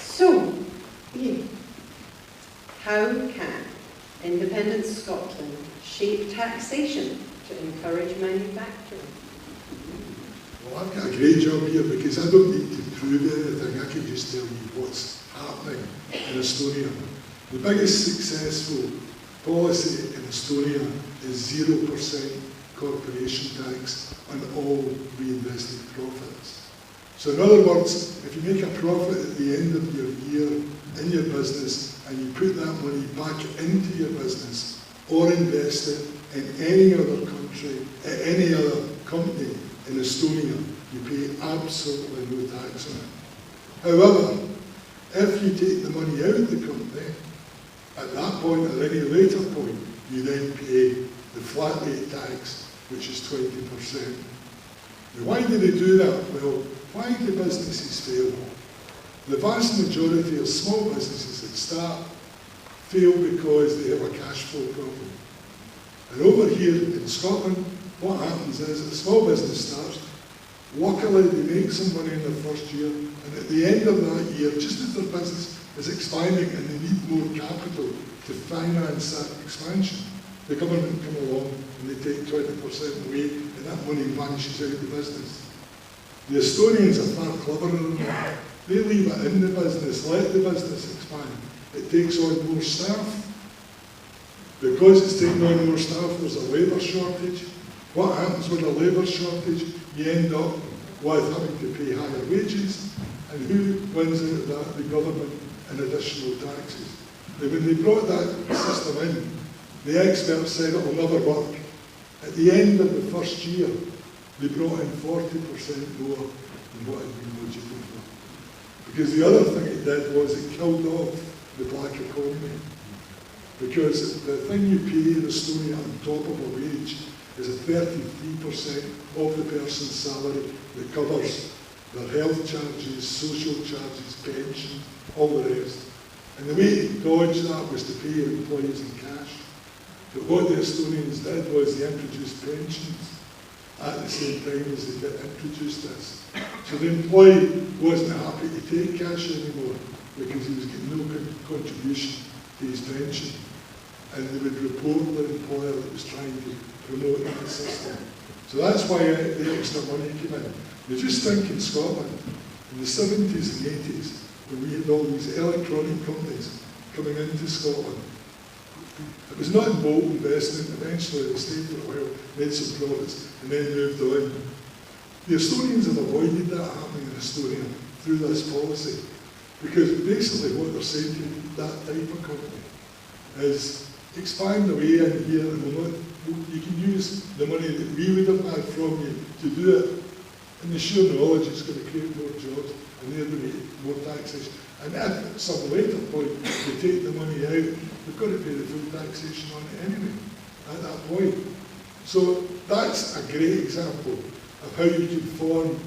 So, Ian, how can Independent Scotland shape taxation to encourage manufacturing? Well, I've got a great job here because I don't need to prove anything. I can just tell you what's happening in Estonia. The biggest successful policy in Estonia is 0% corporation tax on all reinvested profits. So in other words, if you make a profit at the end of your year in your business and you put that money back into your business or invest it in any other country, any other company in Estonia, you pay absolutely no tax on it. However, if you take the money out of the company, at that point or any later point, you then pay the flat rate tax, which is 20%. Now, why do they do that? Well, why do businesses fail? The vast majority of small businesses that start fail because they have a cash flow problem. And over here in Scotland, what happens is a small business starts, luckily they make some money in their first year, and at the end of that year, just as their business is expanding and they need more capital to finance that expansion, the government come along and they take 20% away and that money vanishes out of the business. The Estonians are far cleverer than that. They leave it in the business, let the business expand. It takes on more staff. Because it's taking on more staff, there's a labour shortage. What happens with a labour shortage? You end up with having to pay higher wages. And who wins out of that? The government and additional taxes. Now, when they brought that system in, the experts said it will never work. At the end of the first year, they brought in 40% more than what had been budgeted for. Because the other thing it did was it killed off the black economy. Because the thing you pay in Estonia on top of a wage is a 33% of the person's salary that covers their health charges, social charges, pension, all the rest. And the way to dodge that was to pay your employees in cash. But what the Estonians did was they introduced pensions at the same time as they introduced this. So the employee wasn't happy to take cash anymore because he was getting no contribution to his pension. And they would report the employer that was trying to promote that system. So that's why the extra money came in. You just think in Scotland, in the 70s and 80s, when we had all these electronic companies coming into Scotland, it was not in bold investment. Eventually they stayed for a while, made some profits, and then moved on. The Estonians have avoided that happening in Estonia through this policy, because basically what they're saying to that type of company is expand away in here, and you can use the money that we would have had from you to do it. And the sheer knowledge is going to create more jobs, and they're going to get more taxation. And if at some later point they take the money out, they've got to pay the full taxation on it anyway, at that point. So that's a great example of how you can form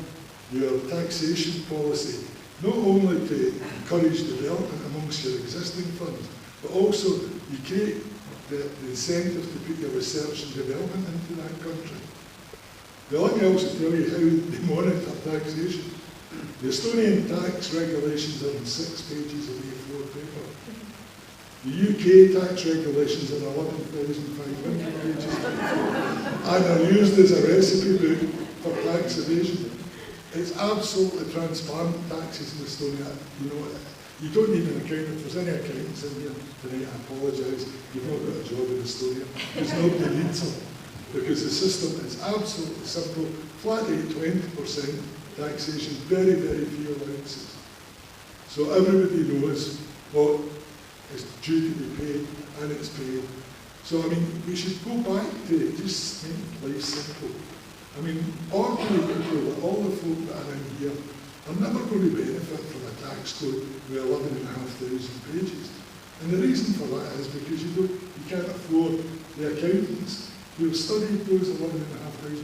your taxation policy, not only to encourage development amongst your existing funds, but also you create the incentive to put your research and development into that country. Now, let me also tell you how they monitor taxation. The Estonian tax regulations are on 6 pages of A4 paper. The UK tax regulations are 11,500 pages and are used as a recipe book for tax evasion. It's absolutely transparent taxes in Estonia. You don't need an accountant. If there's any accountants in here tonight, I apologise, you've not got a job in Estonia, because nobody needs them. Because the system is absolutely simple, flat rate 20% taxation, very, very few allowances. So everybody knows what is due to be paid, and it's paid. So, I mean, we should go back to just making life simple. I mean, ordinary people, all the folk that are in here, are never going to benefit from a tax code with 11,500 pages. And the reason for that is because you can't afford the accountants who have studied those 11,500.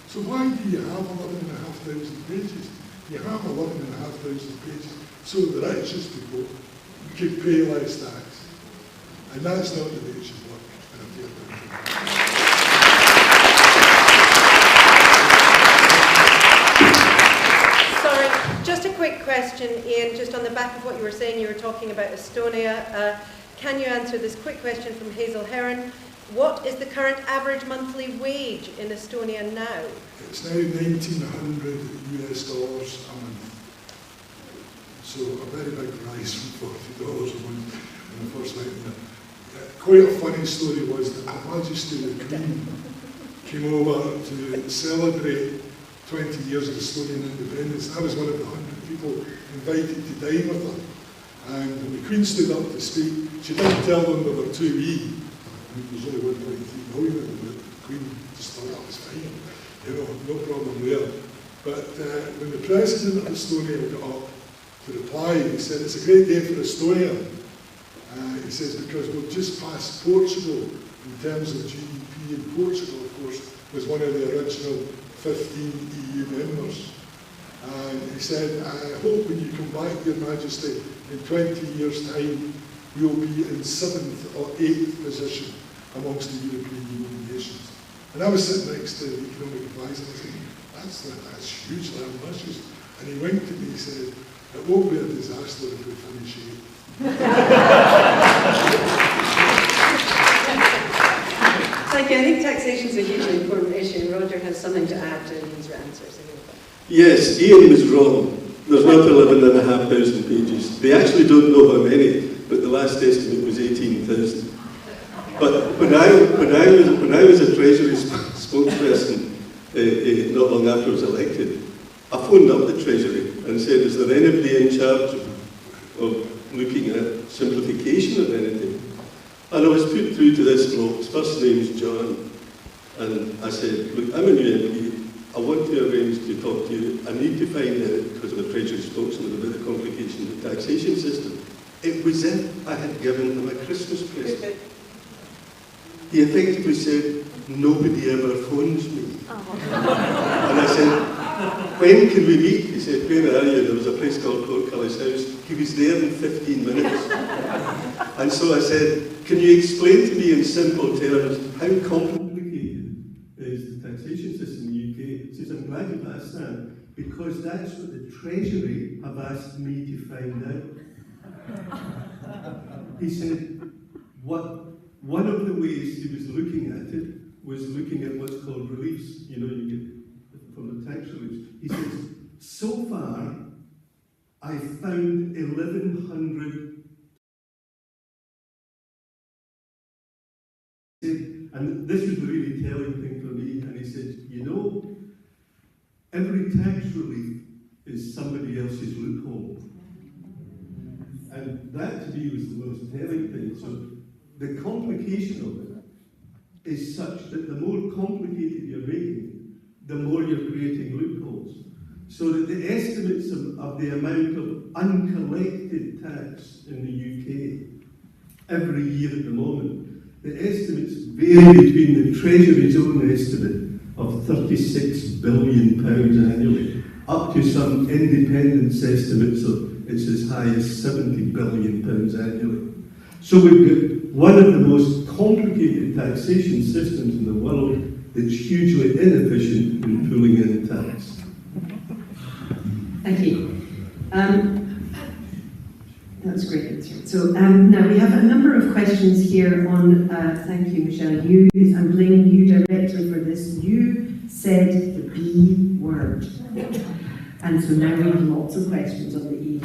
So why do you have 11,500 pages? You have 11,500 pages so the richest people can pay less tax. And that's not the way it should work in a fair country. question, Ian, just on the back of what you were saying. You were talking about Estonia. Can you answer this quick question from Hazel Heron? What is the current average monthly wage in Estonia now? It's now $1,900 US a month. So a very big rise from $40 a month when I first went there. Quite a funny story was that Her Majesty the Queen came over to celebrate 20 years of Estonian independence. I was one of the 100 people invited to dine with her. And when the Queen stood up to speak, she didn't tell them there were two E. There's only 1.3 million of them. The Queen just thought that was fine. You know, no problem there. But when the President of Estonia got up to reply, he said, it's a great day for Estonia. He says, because we've just passed Portugal in terms of GDP, and Portugal, of course, was one of the original 15 EU members. And he said, I hope when you come back, Your Majesty, in 20 years' time, we'll be in 7th or 8th position amongst the European Union nations. And I was sitting next to the economic advisor, and I said, that's hugely ambitious. And he winked at me and said, it won't be a disaster if we finish 8th. Thank you. I think taxation is a hugely important issue. Roger has something to add to these answers. Yes, Ian was wrong. There's not 11,500 pages. They actually don't know how many, but the last estimate was 18,000. But when I was a Treasury spokesperson not long after I was elected, I phoned up the Treasury and said, is there anybody in charge of looking at simplification of anything? And I was put through to this bloke. His first name's John. And I said, look, I'm a new MP. I want to arrange to talk to you. I need to find out, because I'm a Treasury spokesman, about the complications of the taxation system. It was as if I had given him a Christmas present. He effectively said, nobody ever phones me. And I said, when can we meet? He said, where are you? There was a place called Portcullis House. He was there in 15 minutes. And so I said, can you explain to me in simple terms how complicated is the taxation system in the UK? He says, I'm glad you've asked that, because that's what the Treasury have asked me to find out. He said, one of the ways he was looking at it was looking at what's called reliefs. You know, you get from the tax reliefs. He says, so far, I found 1,100. And this was the really telling thing for me. And he said, you know, every tax relief is somebody else's loophole. And that to me was the most telling thing. So the complication of it is such that the more complicated you're making, the more you're creating loopholes. So that the estimates of the amount of uncollected tax in the UK every year at the moment, the estimates vary between the Treasury's own estimate of £36 billion annually, up to some independence estimates of it's as high as £70 billion annually. So we've got one of the most complicated taxation systems in the world that's hugely inefficient in pulling in tax. Thank you. That's a great answer. So now we have a number of questions here on, thank you, Michelle. I'm blaming you directly for this. You said the B word. And so now we have lots of questions on the E.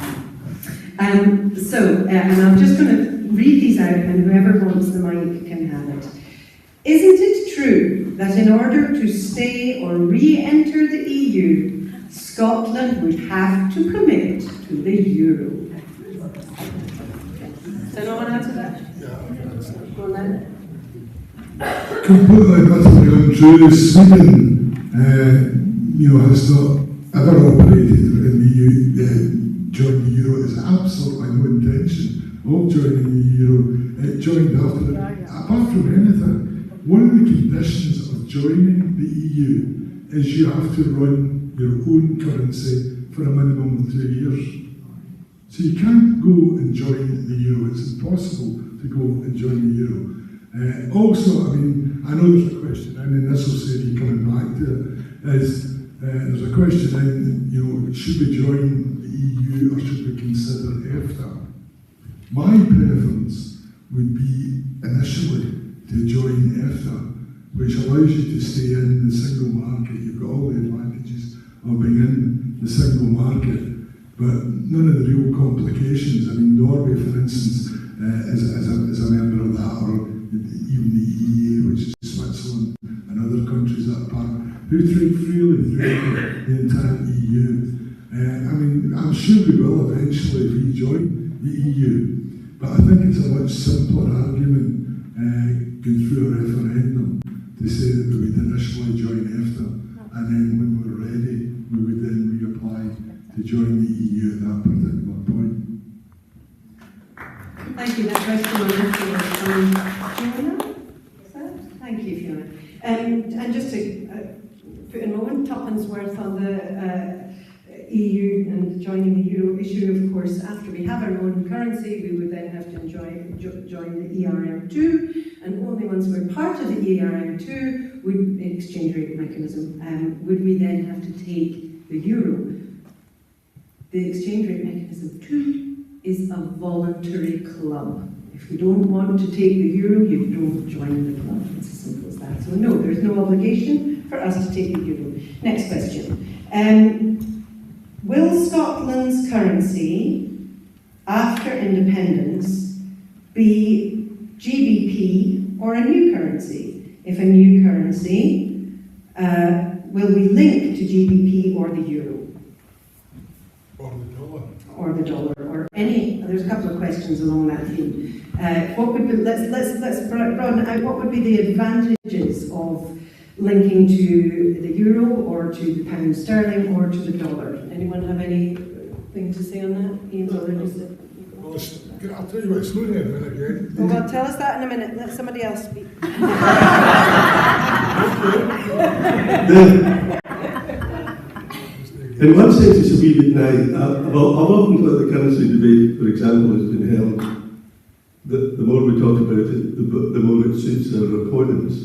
And I'm just going to read these out, and whoever wants the mic can have it. Isn't it true that in order to stay or re-enter the EU, Scotland would have to commit to the euro? Does anyone answer that? Yeah. Go on then. Completely and utterly untrue. Sweden, has not ever operated in the EU. Join the euro is absolutely no intention of joining the euro. It joined after it. Apart from anything, one of the conditions of joining the EU is you have to run your own currency for a minimum of 2 years. So you can't go and join the euro. It's impossible to go and join the euro. Also, I know there's a question, and this will save you coming back to it, there's a question in, should we join the EU or should we consider EFTA? My preference would be initially to join EFTA, which allows you to stay in the single market. You've got all the advantages of being in the single market, but none of the real complications. I mean, Norway, for instance, is a member of that, or even the EEA, which is Switzerland and other countries that are part, who trade freely through the entire EU. I mean, I'm sure we will eventually rejoin the EU, but I think it's a much simpler argument going through a referendum to say that we would initially join EFTA, and then when we're ready, we would then reapply to join the EU at that particular point. Thank you. That question on EFTA was from Fiona. Is that? Thank you, Fiona. And just to put a moment, tuppence worth on the EU and joining the euro issue. Of course, after we have our own currency, we would then have to join the ERM2, and only once we're part of the ERM2 would exchange rate mechanism would we then have to take the euro. The exchange rate mechanism 2 is a voluntary club. If you don't want to take the euro, you don't join the club. It's as simple as that. So no, there's no obligation for us to take the euro. Next question. Will Scotland's currency, after independence, be GBP or a new currency? If a new currency, will we link to GBP or the euro? Or the dollar. Or the dollar, or any, there's a couple of questions along that theme. What would be, let's broaden out, what would be the advantages of linking to the euro or to the pound sterling or to the dollar? Anyone have anything to say on that? Ian's already said. Well, I'll tell you what, slow down a minute again. Well, tell us that in a minute. Let somebody else speak. In one sense, it's a wee bit naive. I've often thought the currency debate, for example, has been held. The more we talk about it, the more it suits our opponents.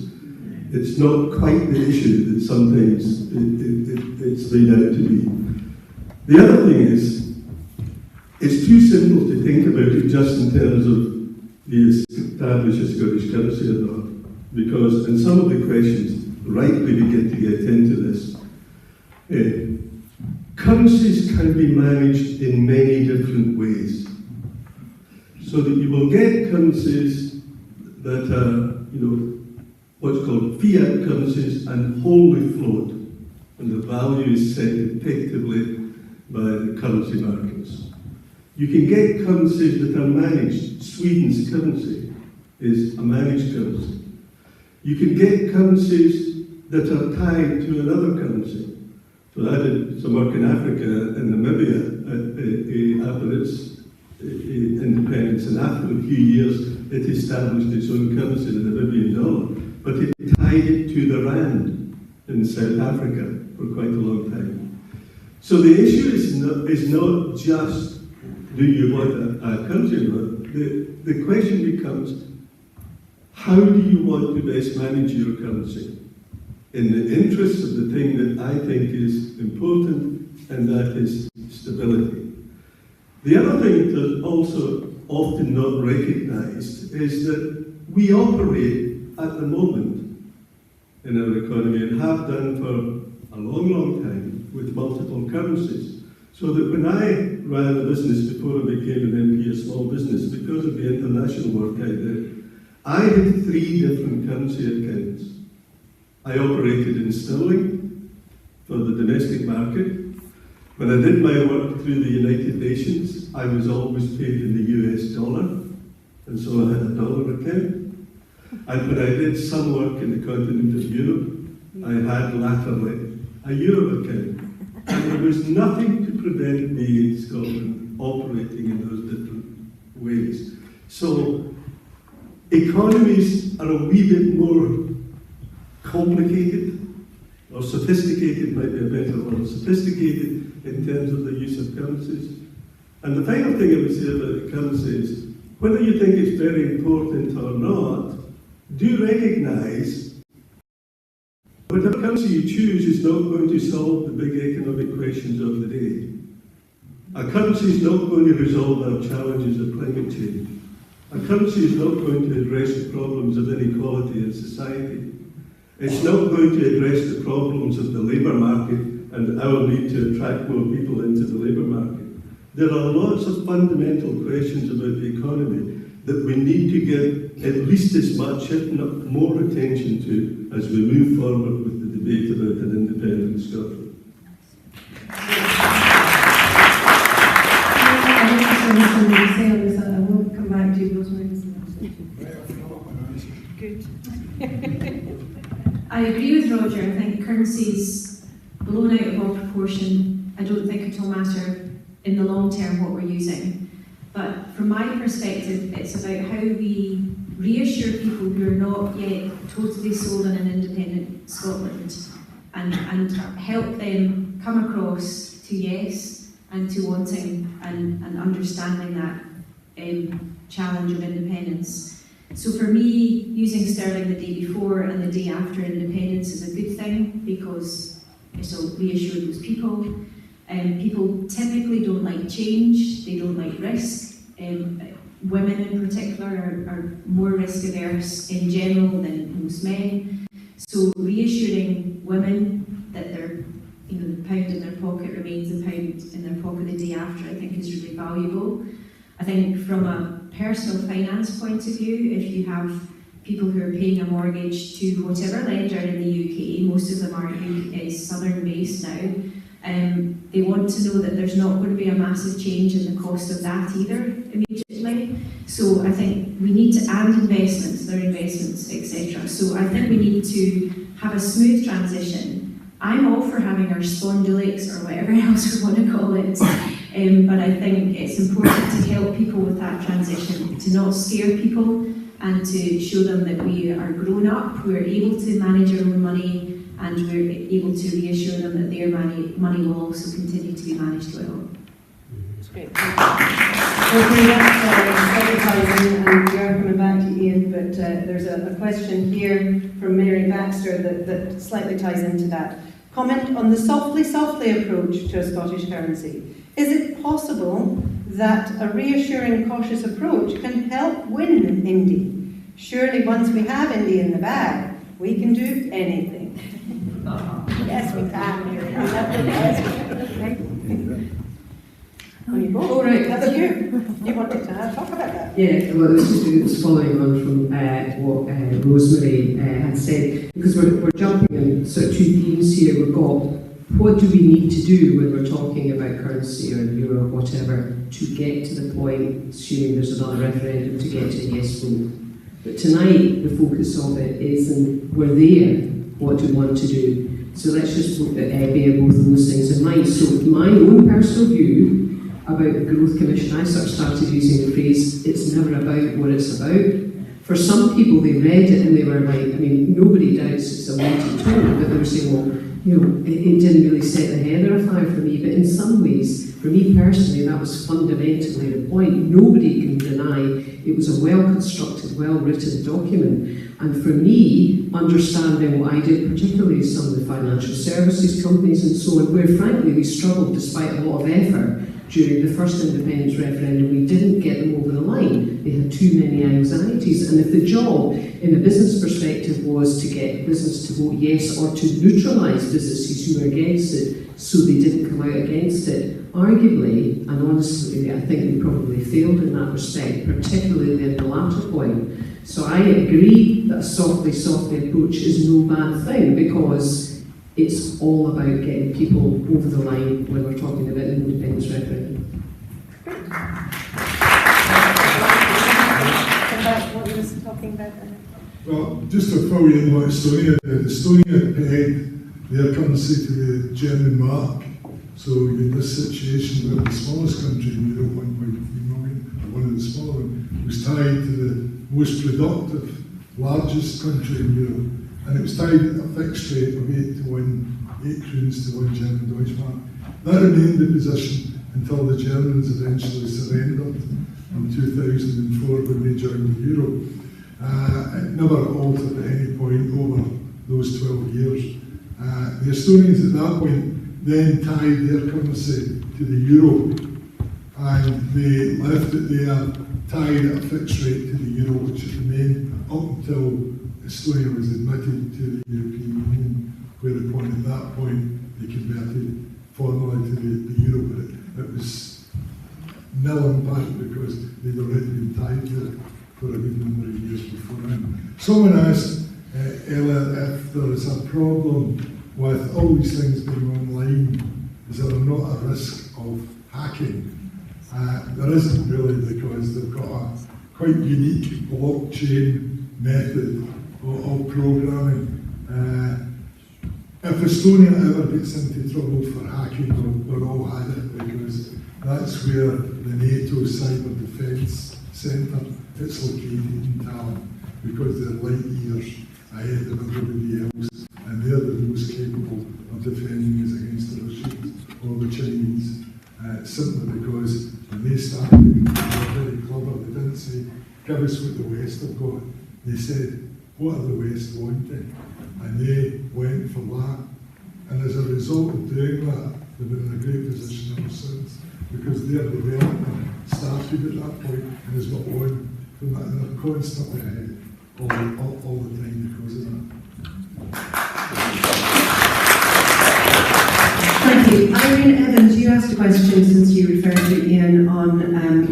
It's not quite the issue that sometimes it's made out to be. The other thing is, it's too simple to think about it just in terms of the established Scottish currency or not, because in some of the questions, rightly begin to get into this. Currencies can be managed in many different ways, so that you will get currencies that are, what's called fiat currencies and wholly float, and the value is set effectively by the currency markets. You can get currencies that are managed. Sweden's currency is a managed currency. You can get currencies that are tied to another currency. So I did some work in Africa and Namibia after its independence, and after a few years it established its own currency, the Namibian dollar, but it tied it to the rand in South Africa for quite a long time. So the issue is not just do you want a currency or not. The question becomes, how do you want to best manage your currency in the interests of the thing that I think is important, and that is stability. The other thing that is also often not recognised is that we operate at the moment in our economy, and have done for a long, long time, with multiple currencies. So that when I ran a business before I became an MP, a small business, because of the international work I did, I had 3 different currency accounts. I operated in sterling for the domestic market. When I did my work through the United Nations, I was always paid in the US dollar, and so I had a dollar account. And when I did some work in the continent of Europe, I had latterly a euro account. And there was nothing to prevent me in Scotland operating in those different ways. So economies are a wee bit more complicated, or sophisticated might be a better word, sophisticated in terms of the use of currencies. And the final thing I would say about the currency is, whether you think it's very important or not, do recognise whatever currency you choose is not going to solve the big economic questions of the day. A currency is not going to resolve our challenges of climate change. A currency is not going to address the problems of inequality in society. It's not going to address the problems of the labour market and our need to attract more people into the labour market. There are lots of fundamental questions about the economy that we need to give at least as much, if not more, attention to as we move forward with the debate about an independent Scotland. I will come back to you, Rosemary. Good. I agree with Roger. I think currencies blown out of all proportion. I don't think it'll matter in the long term what we're using. But from my perspective, it's about how we reassure people who are not yet totally sold on an independent Scotland and help them come across to yes and to wanting and understanding that challenge of independence. So for me, using sterling the day before and the day after independence is a good thing because it'll reassure those people. People typically don't like change, they don't like risk. Women in particular are more risk averse in general than most men. So reassuring women that their the pound in their pocket remains a pound in their pocket the day after, I think is really valuable. I think from a personal finance point of view, if you have people who are paying a mortgage to whatever lender in the UK, most of them are southern based now, they want to know that there's not going to be a massive change in the cost of that either immediately. So I think we need to add investments, their investments, etc. So I think we need to have a smooth transition. I'm all for having our spondylics or whatever else we want to call it, but I think it's important to help people with that transition, to not scare people and to show them that we are grown up, we're able to manage our own money, and we're able to reassure them that their money will also continue to be managed well. That's great. Okay, that's advertising, and we are coming back to Ian, but there's a question here from Mary Baxter that slightly ties into that. Comment on the softly approach to a Scottish currency. Is it possible that a reassuring, cautious approach can help win Indy? Surely once we have Indy in the bag, we can do anything. Yes, we can, Mary. On you go. All right, that's you. You wanted to talk about that? Yeah, well, this is following on from what Rosemary had said, because we're jumping in sort of two themes here. We've got what do we need to do when we're talking about currency or euro or whatever to get to the point, assuming there's another referendum, to get to a yes vote. But tonight, the focus of it is, and we're there, what do we want to do? So let's just bear both of those things in mind. So my own personal view about the Growth Commission, I sort of started using the phrase, it's never about what it's about. For some people, they read it and they were like, nobody doubts it's a weighted tone, but they were saying, well, it didn't really set the heather afire for me. But in some ways, for me personally, that was fundamentally the point. Nobody can deny it was a well-constructed, well-written document. And for me, understanding what I did, particularly some of the financial services companies and so on, where frankly we struggled despite a lot of effort during the first independence referendum, we didn't get them over the line. They had too many anxieties. And if the job, in a business perspective, was to get business to vote yes or to neutralise businesses who were against it, so they didn't come out against it, arguably, and honestly, I think we probably failed in that respect, particularly in the latter point. So I agree that a softly approach is no bad thing, because it's all about getting people over the line when we're talking about an independence referendum. What we were talking about then. Well, just to fill you in what Estonia did, Estonia pegged their currency to the German mark. So in this situation, where the smallest country in Europe, 1.3 million, or one of the smaller ones, was tied to the most productive, largest country in Europe. And it was tied at a fixed rate of 8 to 1, 8 kroons to 1 German Deutschmark. That remained the position until the Germans eventually surrendered in 2004 when they joined the euro. It never altered at any point over those 12 years. The Estonians at that point then tied their currency to the euro, and they left it there, tied at a fixed rate to the euro, which had remained up until Estonia was admitted to the European Union, whereupon at that point they converted formally to the euro, but it was nil impact because they'd already been tied to it for a good number of years beforehand. Someone asked Ella if there is a problem with all these things being online. Is there not a risk of hacking? There isn't really, because they've got a quite unique blockchain method of programming. If Estonia ever gets into trouble for hacking, we're all had it, because that's where the NATO Cyber Defence Centre, it's located in Tallinn, because they're light years ahead of everybody else, and they're the most capable of defending us against the Russians or the Chinese. Simply because when they started, they were very clever. They didn't say, give us what the West have got. They said, what are the West wanting? And they went for that. And as a result of doing that, they've been in a great position ever since, because their development started at that point and has got on from that, and they're constantly ahead all the time because of that. Thank you. Irene Evans, you asked a question since you referred to Ian on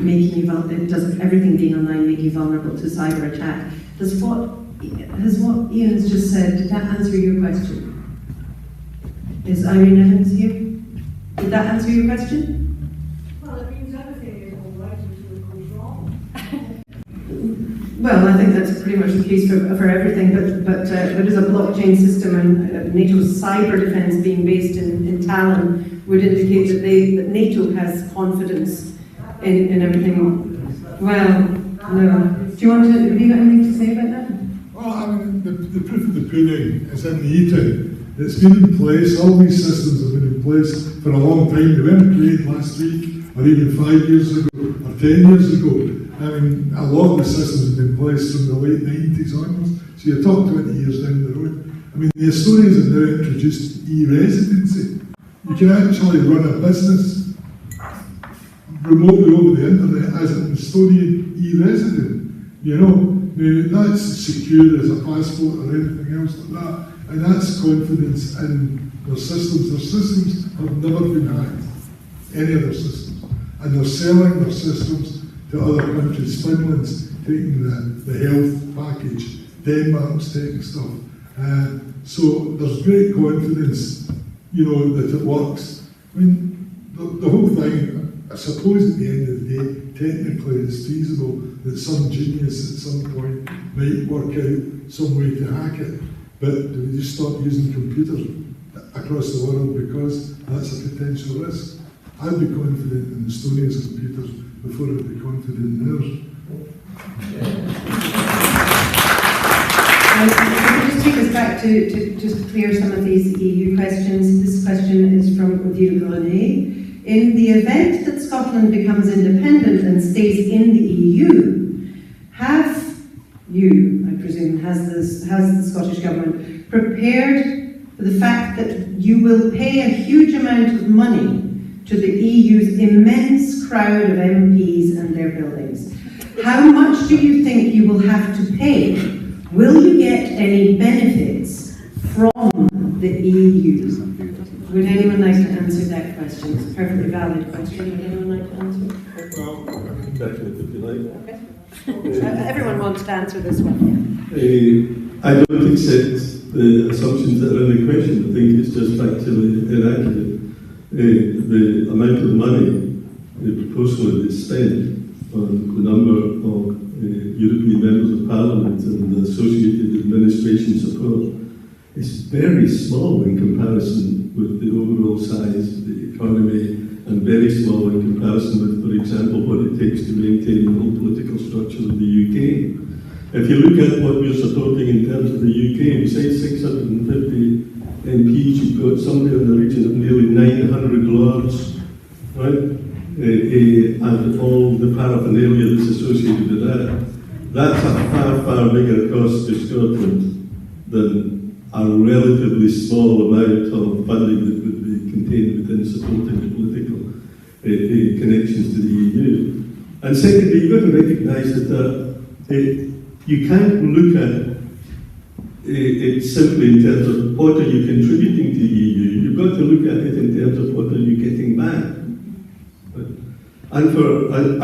making you does everything being online make you vulnerable to cyber attack? Has what Ian has just said, did that answer your question? Is Irene Evans here? Did that answer your question? Well, it means everything is all right until it goes wrong. Well, I think that's pretty much the case for everything, but there is a blockchain system, and NATO's cyber defence being based in Tallinn would indicate that NATO has confidence in everything. Well, no. Do you want to, have you got anything to say about that? Well, I mean, the proof of the pudding is in the eating. It's been in place, all these systems have been in place for a long time. They weren't created last week, or even 5 years ago, or 10 years ago. I mean, a lot of the systems have been in place from the late 90s onwards, so you're talking 20 years down the road. I mean, the Estonians have now introduced e-residency. You can actually run a business remotely over the internet as an Estonian e-resident. You know, now, that's secure as a passport or anything else like that, and that's confidence in their systems. Their systems have never been hacked, any of their systems, and they're selling their systems to other countries. Finland's taking the health package, Denmark's taking stuff. So there's great confidence, you know, that it works. I mean, the whole thing, I suppose at the end of the day, technically it's feasible that some genius at some point might work out some way to hack it. But do we just stop using computers across the world because that's a potential risk? I'd be confident in Estonia's computers before I'd be confident in theirs. Just take us back to just clear some of these EU questions. This question is from Odile Grenet. In the event that Scotland becomes independent and stays in the EU, have you, I presume, has the Scottish Government prepared for the fact that you will pay a huge amount of money to the EU's immense crowd of MPs and their buildings? How much do you think you will have to pay? Will you get any benefits from the EU? Would anyone like to answer that question? It's a perfectly valid question. Would anyone like to answer? Well, definitely, if you like. Okay. Everyone wants to answer this one. I don't accept the assumptions that are in the question. I think it's just factually inaccurate. The amount of money proportionally that's spent on the number of European members of Parliament and the associated administration support is very small in comparison with the overall size of the economy, and very small in comparison with, for example, what it takes to maintain the whole political structure of the UK. If you look at what we're supporting in terms of the UK, besides 650 MPs, you've got somewhere in the region of nearly 900 lords, right? And all the paraphernalia that's associated with that. That's a far, far bigger cost to Scotland than a relatively small amount of funding that would be contained within supporting the political connections to the EU. And secondly, you've got to recognise that you can't look at it simply in terms of what are you contributing to the EU. You've got to look at it in terms of what are you getting back. And I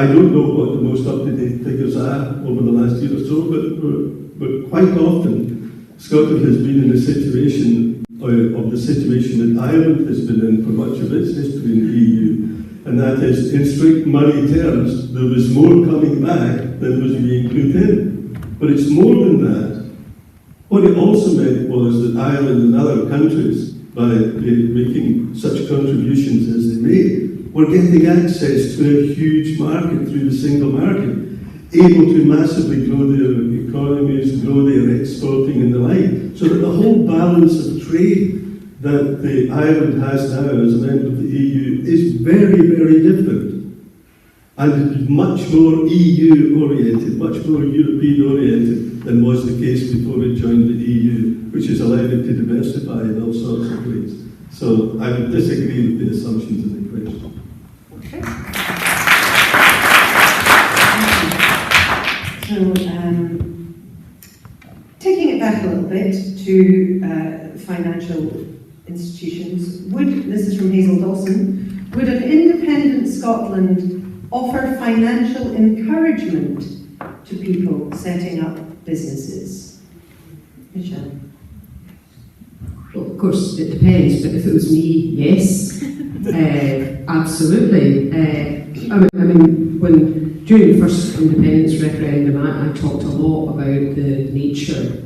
don't know what the most up-to-date figures are over the last year or so, but quite often Scotland has been in a situation of the situation that Ireland has been in for much of its history in the EU, and that is, in strict money terms, there was more coming back than was being put in. But it's more than that. What it also meant was that Ireland and other countries, by making such contributions as they made, were getting access to a huge market through the single market, able to massively grow their economies, grow their exporting and the like, so that the whole balance of trade that the Ireland has now as a member of the EU is very, very different. And much more EU-oriented, much more European-oriented than was the case before it joined the EU, which has allowed it to diversify in all sorts of ways. So I would disagree with the assumptions in the question. Okay. So, taking it back a little bit to financial institutions, this is from Hazel Dawson, would an independent Scotland offer financial encouragement to people setting up businesses? Michelle? Well, of course, it depends, but if it was me, yes. Absolutely. I mean, during the first independence referendum, I talked a lot about the nature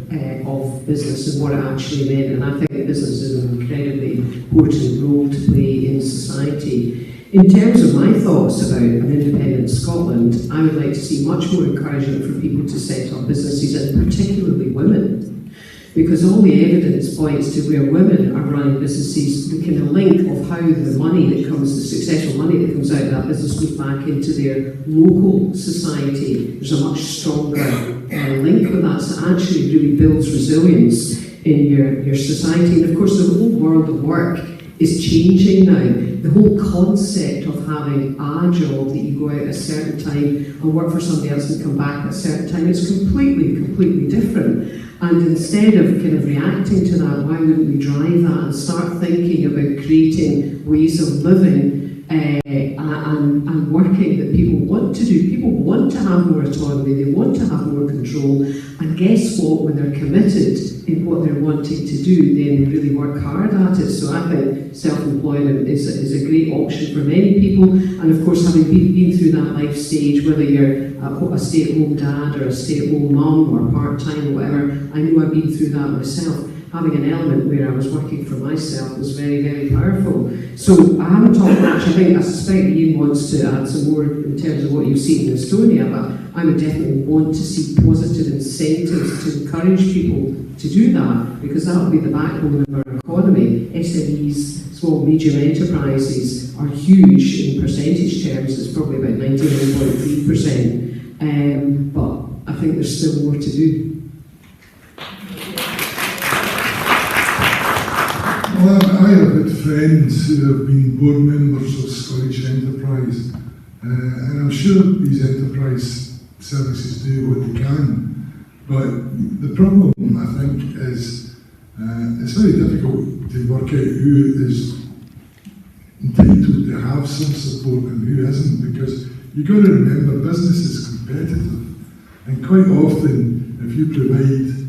of business and what it actually meant, and I think business is an incredibly important role to play in society. In terms of my thoughts about an independent Scotland, I would like to see much more encouragement for people to set up businesses, and particularly women, because all the evidence points to where women are running businesses, we can link of how the money that comes, the successful money that comes out of that business goes back into their local society. There's a much stronger link with that, so actually really builds resilience in your society. And of course, the whole world of work is changing now. The whole concept of having a job that you go out at a certain time and work for somebody else and come back at a certain time is completely different. And instead of kind of reacting to that, why wouldn't we drive that and start thinking about creating ways of living and working that people want to do? People want to have more autonomy, they want to have more control, and guess what? When they're committed in what they're wanting to do, then they really work hard at it. So I think self-employment is a great option for many people, and of course, having been through that life stage, whether you're a stay-at-home dad or a stay-at-home mum or part-time or whatever, I know I've been through that myself. Having an element where I was working for myself was very, very powerful. So I haven't talked much. I suspect Ian wants to add some more in terms of what you've seen in Estonia, but I would definitely want to see positive incentives to encourage people to do that, because that will be the backbone of our economy. SMEs, small medium enterprises, are huge in percentage terms. It's probably about 99.3%, but I think there's still more to do. Well, I have had friends who have been board members of Scottish Enterprise, and I'm sure these enterprise services do what they can, but the problem, I think, is it's very difficult to work out who is entitled to have some support and who isn't, because you've got to remember business is competitive, and quite often if you provide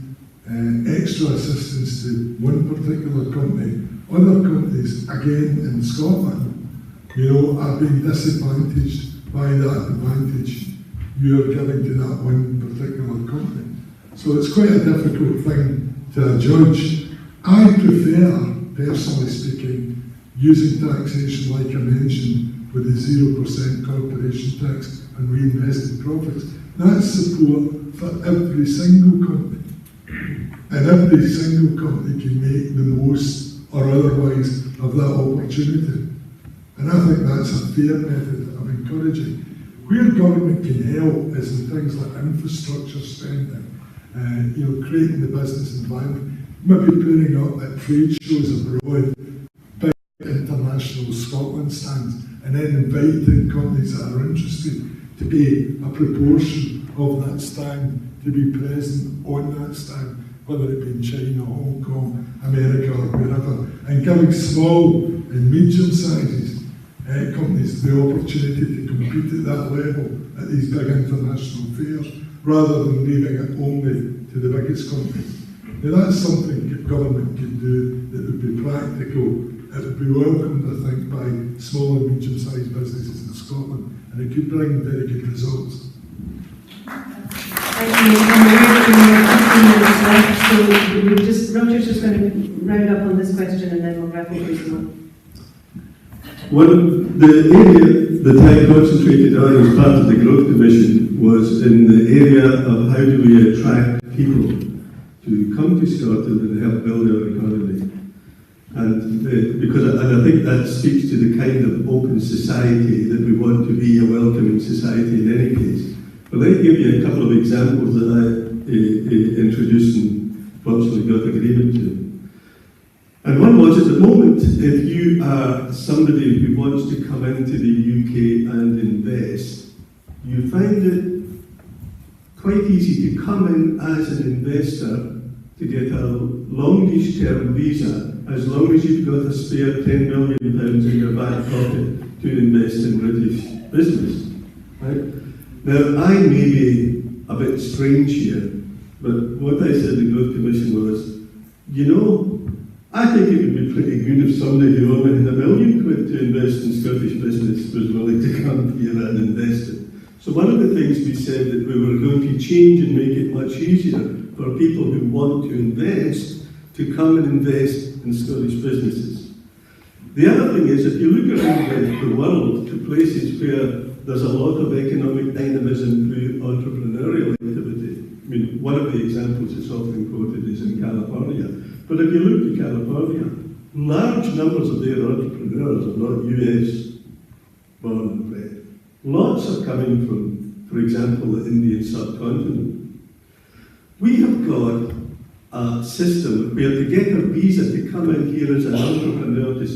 extra assistance to one particular company, other companies, again in Scotland, are being disadvantaged by that advantage you're giving to that one particular company. So it's quite a difficult thing to judge. I prefer, personally speaking, using taxation like I mentioned with the 0% corporation tax and reinvested profits. That's support for every single company. And every single company can make the most or otherwise of that opportunity. And I think that's a fair method of encouraging. Where government can help is in things like infrastructure spending, creating the business environment, maybe putting up at trade shows abroad, big international International Scotland stands, and then inviting companies that are interested to pay a proportion of that stand to be present on that stand, whether it be in China, Hong Kong, America, or wherever, and giving small and medium sizes companies the opportunity to compete at that level at these big international fairs, rather than leaving it only to the biggest companies. Now that's something that government can do that would be practical. It would be welcomed, I think, by small and medium-sized businesses in Scotland, and it could bring very good results. Thank you. And we're at 15 minutes left, so Roger's just going to round up on this question and then we'll wrap up this one. One of the area that I concentrated on as part of the Growth Commission was in the area of how do we attract people to come to Scotland and help build our economy. And I think that speaks to the kind of open society that we want to be, a welcoming society in any case. But let me give you a couple of examples that I introduced and fortunately got agreement to. And one was, at the moment, if you are somebody who wants to come into the UK and invest, you find it quite easy to come in as an investor to get a longish-term visa, as long as you've got a spare £10 million in your back pocket to invest in British business. Right? Now, I may be a bit strange here, but what I said in the Growth Commission was, you know, I think it would be pretty good if somebody who only had £1 million to invest in Scottish business was willing to come here and invest it. So one of the things we said that we were going to change and make it much easier for people who want to invest to come and invest in Scottish businesses. The other thing is, if you look around the world to places where there's a lot of economic dynamism through entrepreneurial activity, I mean, one of the examples that's often quoted is in California. But if you look to California, large numbers of their entrepreneurs are not US born and bred. Lots are coming from, for example, the Indian subcontinent. We have got a system where to get a visa to come in here as an entrepreneur to